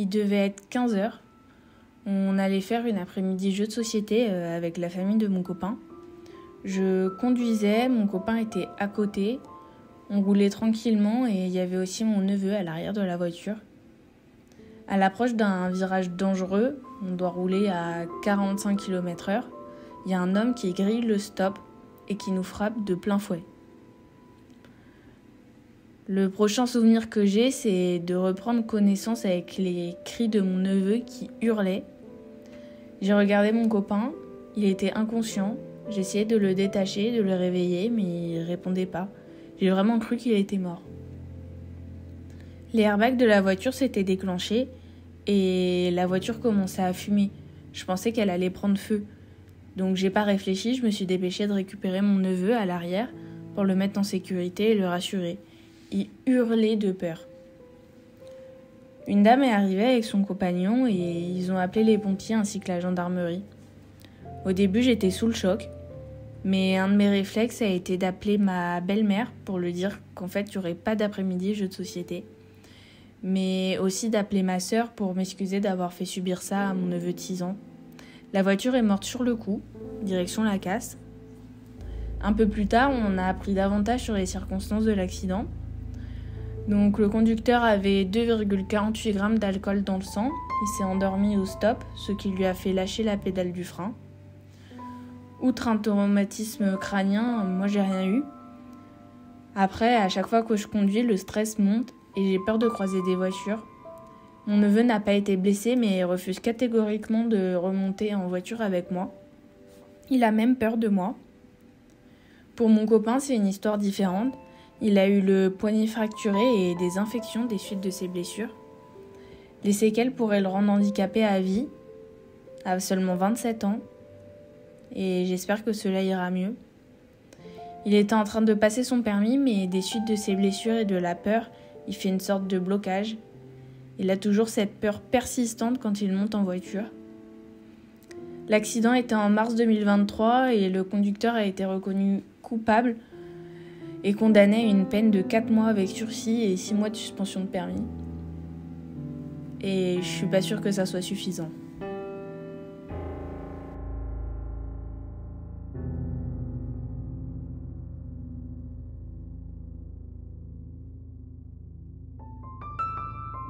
Il devait être 15 heures. On allait faire une après-midi jeu de société avec la famille de mon copain. Je conduisais, mon copain était à côté. On roulait tranquillement et il y avait aussi mon neveu à l'arrière de la voiture. À l'approche d'un virage dangereux, on doit rouler à 45 km/h. Il y a un homme qui grille le stop et qui nous frappe de plein fouet. Le prochain souvenir que j'ai, c'est de reprendre connaissance avec les cris de mon neveu qui hurlait. J'ai regardé mon copain, il était inconscient. J'essayais de le détacher, de le réveiller, mais il répondait pas. J'ai vraiment cru qu'il était mort. Les airbags de la voiture s'étaient déclenchés et la voiture commençait à fumer. Je pensais qu'elle allait prendre feu. Donc j'ai pas réfléchi, je me suis dépêchée de récupérer mon neveu à l'arrière pour le mettre en sécurité et le rassurer. Il hurlait de peur. Une dame est arrivée avec son compagnon et ils ont appelé les pompiers ainsi que la gendarmerie. Au début, j'étais sous le choc, mais un de mes réflexes a été d'appeler ma belle-mère pour lui dire qu'en fait, il n'y aurait pas d'après-midi jeu de société, mais aussi d'appeler ma sœur pour m'excuser d'avoir fait subir ça à mon neveu de 6 ans. La voiture est morte sur le coup, direction la casse. Un peu plus tard, on a appris davantage sur les circonstances de l'accident. Donc le conducteur avait 2,48 grammes d'alcool dans le sang. Il s'est endormi au stop, ce qui lui a fait lâcher la pédale du frein. Outre un traumatisme crânien, moi j'ai rien eu. Après, à chaque fois que je conduis, le stress monte et j'ai peur de croiser des voitures. Mon neveu n'a pas été blessé mais refuse catégoriquement de remonter en voiture avec moi. Il a même peur de moi. Pour mon copain, c'est une histoire différente. Il a eu le poignet fracturé et des infections des suites de ses blessures. Les séquelles pourraient le rendre handicapé à vie, à seulement 27 ans. Et j'espère que cela ira mieux. Il était en train de passer son permis, mais des suites de ses blessures et de la peur, il fait une sorte de blocage. Il a toujours cette peur persistante quand il monte en voiture. L'accident était en mars 2023 et le conducteur a été reconnu coupable et condamné à une peine de 4 mois avec sursis et 6 mois de suspension de permis. Et je suis pas sûre que ça soit suffisant.